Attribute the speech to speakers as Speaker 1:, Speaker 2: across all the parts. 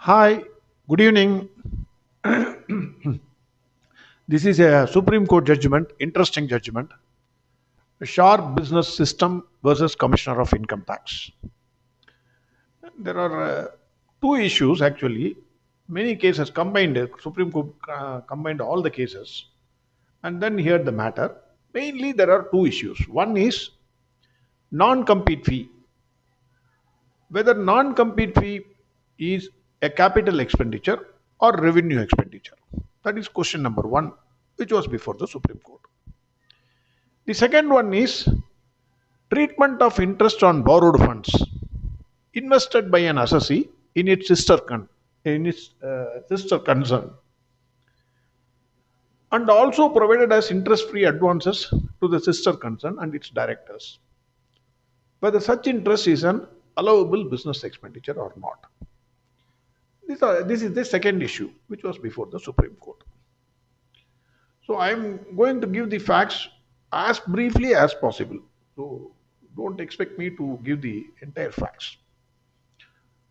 Speaker 1: Hi, good evening. This is a Supreme Court judgment, interesting judgment. Sharp business system versus Commissioner of Income Tax. There are two issues actually. Many cases combined, Supreme Court combined all the cases and then heard the matter. Mainly, there are two issues. One is non compete fee. Whether non compete fee is a capital expenditure or revenue expenditure. That is question number one, which was before the Supreme Court. The second one is treatment of interest on borrowed funds invested by an assessee in its sister concern, and also provided as interest-free advances to the sister concern and its directors, whether such interest is an allowable business expenditure or not. This is the second issue which was before the Supreme Court. So I am going to give the facts as briefly as possible. So don't expect me to give the entire facts.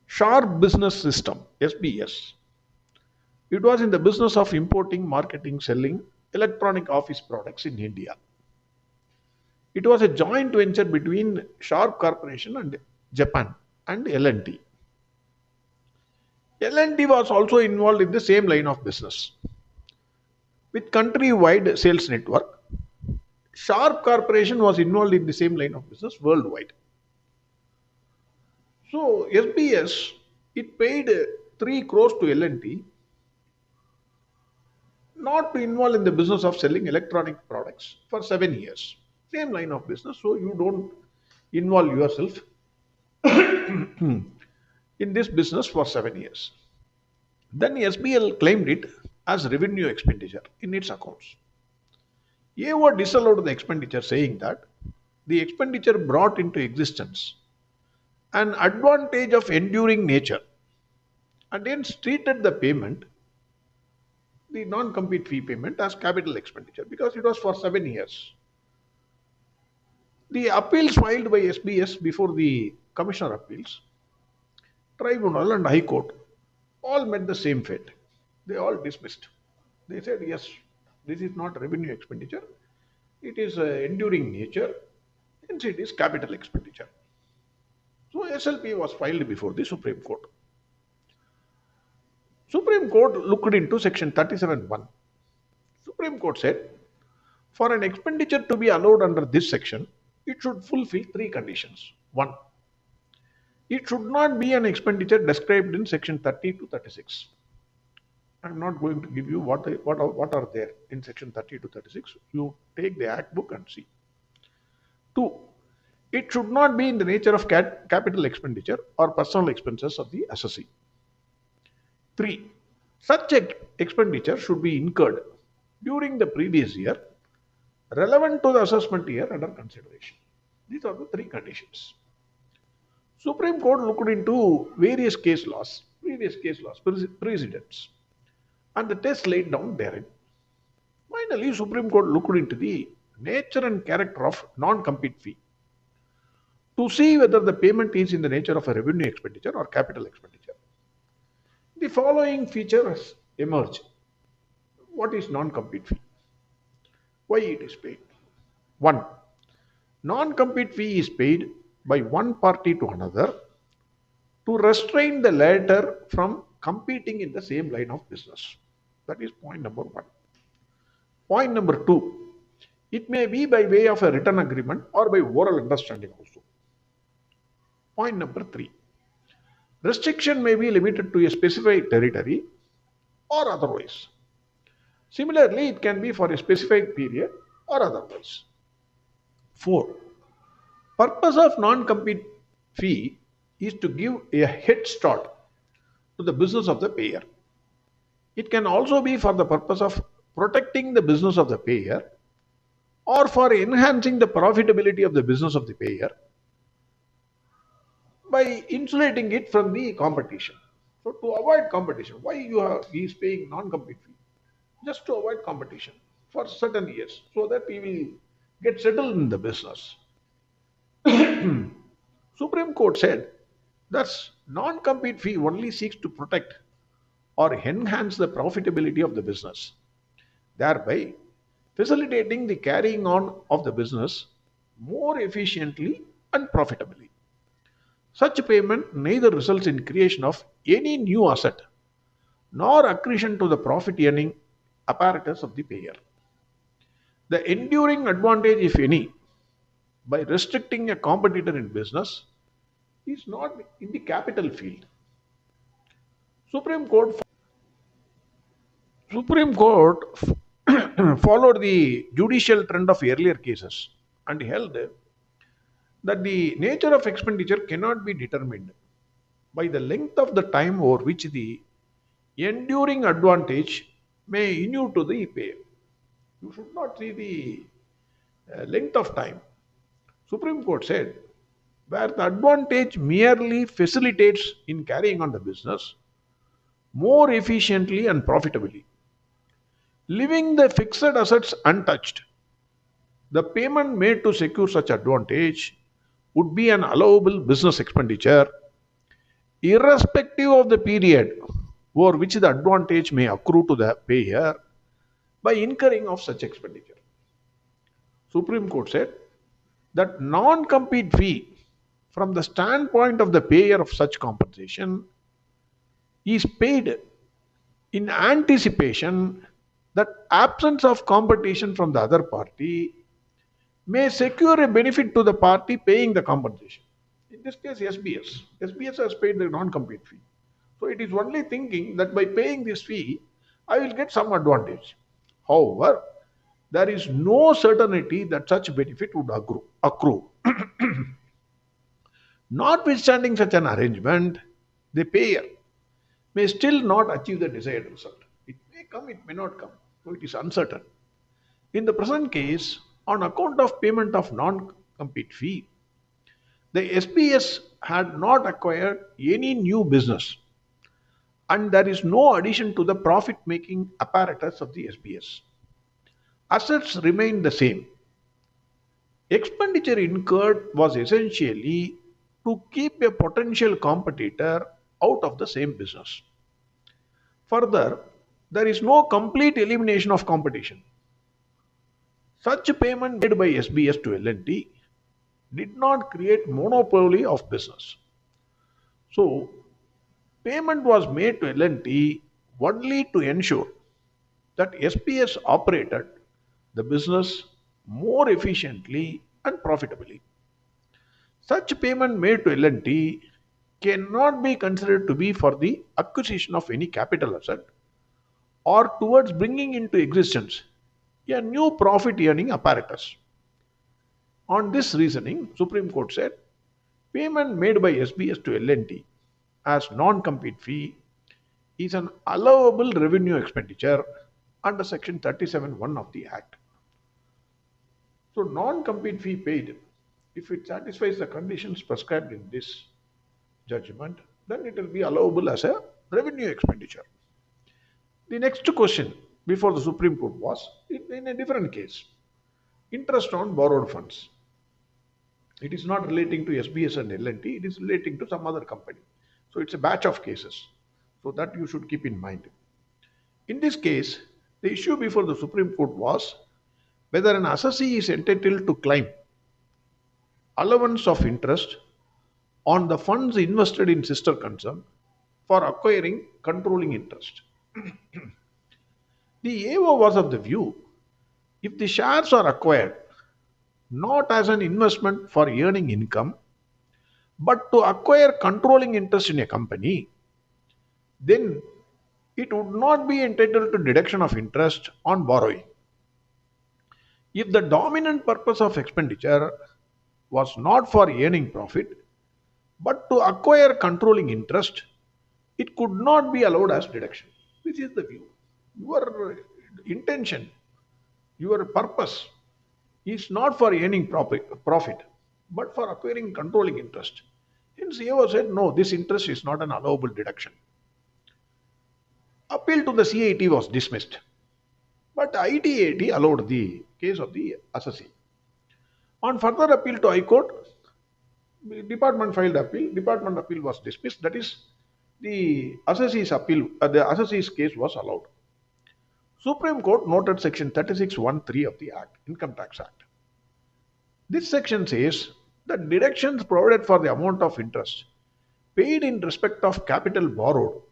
Speaker 1: Sharp Business System, SBS. It was in the business of importing, marketing, selling electronic office products in India. It was a joint venture between Sharp Corporation and Japan and L&T. L&T was also involved in the same line of business. With country-wide sales network, Sharp Corporation was involved in the same line of business worldwide. So SBS, it paid 3 crores to L&T not to involve in the business of selling electronic products for 7 years. Same line of business, so you don't involve yourself in this business for 7 years. Then SBL claimed it as revenue expenditure in its accounts. AO disallowed the expenditure, saying that the expenditure brought into existence an advantage of enduring nature and hence treated the payment, the non compete fee payment, as capital expenditure because it was for 7 years. The appeals filed by SBS before the Commissioner Appeals, Tribunal, and High Court all met the same fate. They all dismissed. They said, yes, this is not revenue expenditure, it is enduring nature, hence it is capital expenditure. So SLP was filed before the Supreme Court. Supreme Court looked into section 37(1). Supreme Court said, for an expenditure to be allowed under this section, it should fulfill three conditions. One, it should not be an expenditure described in section 30 to 36. I'm not going to give you what are there in section 30 to 36. You take the Act book and see. Two, it should not be in the nature of capital expenditure or personal expenses of the assessee. Three, such expenditure should be incurred during the previous year relevant to the assessment year under consideration. These are the three conditions. Supreme Court looked into various previous case laws, precedents, and the test laid down therein. Finally, Supreme Court looked into the nature and character of non-compete fee to see whether the payment is in the nature of a revenue expenditure or capital expenditure. The following features emerge. What is non-compete fee? Why it is paid? 1. Non-compete fee is paid by one party to another to restrain the latter from competing in the same line of business. That is point number 1. Point number 2. It may be by way of a written agreement or by oral understanding also. Point number 3. Restriction may be limited to a specified territory or otherwise. Similarly, it can be for a specified period or otherwise. 4. Purpose of non-compete fee is to give a head start to the business of the payer. It can also be for the purpose of protecting the business of the payer or for enhancing the profitability of the business of the payer by insulating it from the competition. So to avoid competition, why he is paying non-compete fee? Just to avoid competition for certain years so that he will get settled in the business. Supreme Court said that non-compete fee only seeks to protect or enhance the profitability of the business, thereby facilitating the carrying on of the business more efficiently and profitably. Such payment neither results in creation of any new asset nor accretion to the profit earning apparatus of the payer. The enduring advantage, if any, by restricting a competitor in business is not in the capital field. Supreme Court Supreme Court followed the judicial trend of earlier cases and held that the nature of expenditure cannot be determined by the length of the time over which the enduring advantage may inure to the payer. You should not see the length of time. Supreme Court said where the advantage merely facilitates in carrying on the business more efficiently and profitably, leaving the fixed assets untouched. The payment made to secure such advantage would be an allowable business expenditure, irrespective of the period over which the advantage may accrue to the payer by incurring of such expenditure. Supreme Court said that non-compete fee from the standpoint of the payer of such compensation is paid in anticipation that absence of competition from the other party may secure a benefit to the party paying the compensation. In this case, SBS. SBS has paid the non-compete fee. So it is only thinking that by paying this fee, I will get some advantage. However, there is no certainty that such benefit would accrue. Notwithstanding such an arrangement, the payer may still not achieve the desired result. It may come, it may not come. So it is uncertain. In the present case, on account of payment of non-compete fee, the SBS had not acquired any new business and there is no addition to the profit-making apparatus of the SBS. Assets remain the same. Expenditure incurred was essentially to keep a potential competitor out of the same business. Further, there is no complete elimination of competition. Such payment made by SBS to L&T did not create monopoly of business. So, payment was made to L&T only to ensure that SBS operated the business more efficiently and profitably. Such payment made to L&T cannot be considered to be for the acquisition of any capital asset or towards bringing into existence a new profit earning apparatus. On this reasoning, Supreme Court said payment made by SBS to L&T as non-compete fee is an allowable revenue expenditure under section 37(1) of the Act. So non-compete fee paid, if it satisfies the conditions prescribed in this judgment, then it will be allowable as a revenue expenditure. The next question before the Supreme Court was in a different case, interest on borrowed funds. It is not relating to SBS and L&T, it is relating to some other company. So it's a batch of cases. So that you should keep in mind. In this case, the issue before the Supreme Court was whether an assessee is entitled to claim allowance of interest on the funds invested in sister concern for acquiring controlling interest. The AO was of the view if the shares are acquired not as an investment for earning income but to acquire controlling interest in a company, then it would not be entitled to deduction of interest on borrowing. If the dominant purpose of expenditure was not for earning profit but to acquire controlling interest, it could not be allowed as deduction. This is the view. Your intention, your purpose is not for earning profit but for acquiring controlling interest. Hence, AO said, no, this interest is not an allowable deduction. Appeal to the CIT was dismissed, but ITAT allowed the case of the assessee. On further appeal to High Court, the department filed appeal. Department appeal was dismissed. That is, the assessee's case was allowed. Supreme Court noted section 36(1)(3) of the Act, Income Tax Act. This section says that deductions provided for the amount of interest paid in respect of capital borrowed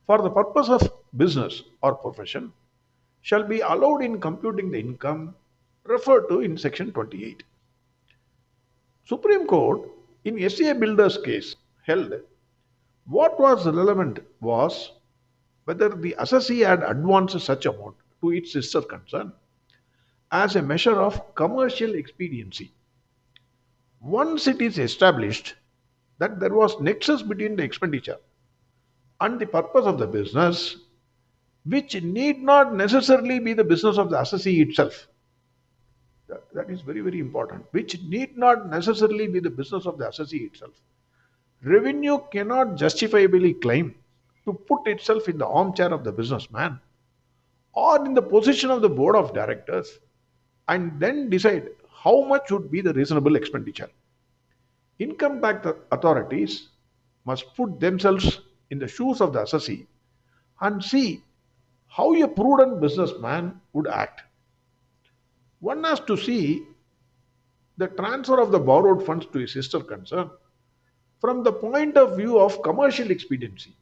Speaker 1: for the purpose of business or profession shall be allowed in computing the income referred to in section 28. Supreme Court in SCA Builders case held what was relevant was whether the assessee had advanced such amount to its sister concern as a measure of commercial expediency. Once it is established that there was nexus between the expenditure and the purpose of the business, which need not necessarily be the business of the assessee itself. That is very, very important. Which need not necessarily be the business of the assessee itself. Revenue cannot justifiably claim to put itself in the armchair of the businessman or in the position of the board of directors and then decide how much would be the reasonable expenditure. Income tax authorities must put themselves in the shoes of the assessee and see how a prudent businessman would act. One has to see the transfer of the borrowed funds to a sister concern from the point of view of commercial expediency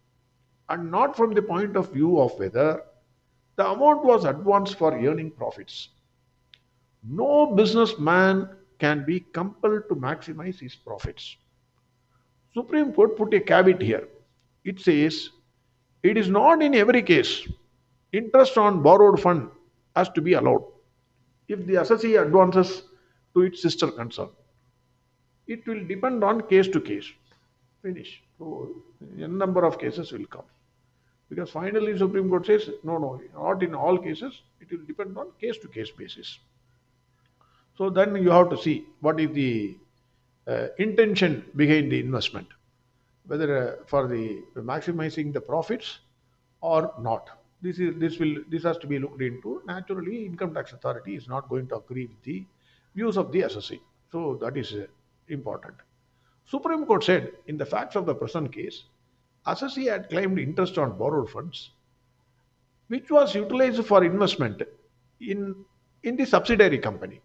Speaker 1: and not from the point of view of whether the amount was advanced for earning profits. No businessman can be compelled to maximize his profits. Supreme Court put a caveat here. It says it is not in every case interest on borrowed fund has to be allowed if the assessee advances to its sister concern. It will depend on case to case. Finish. So, a number of cases will come. Because finally, Supreme Court says, no, no, not in all cases. It will depend on case to case basis. So then you have to see what is the intention behind the investment, whether for the maximizing the profits or not. This has to be looked into. Naturally, income tax authority is not going to agree with the views of the assessee. So that is important. Supreme Court said in the facts of the present case, assessee had claimed interest on borrowed funds, which was utilized for investment in the subsidiary company.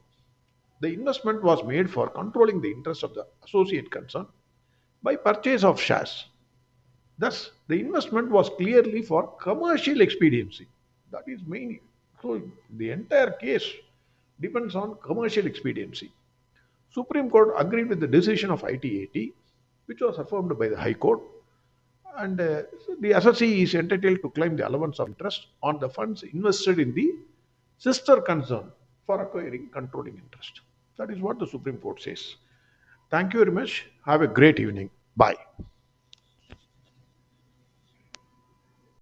Speaker 1: The investment was made for controlling the interest of the associate concern by purchase of shares. Thus, the investment was clearly for commercial expediency. That is main. So, the entire case depends on commercial expediency. Supreme Court agreed with the decision of ITAT, which was affirmed by the High Court, and so the assessee is entitled to claim the allowance of interest on the funds invested in the sister concern for acquiring controlling interest. That is what the Supreme Court says. Thank you very much. Have a great evening. Bye.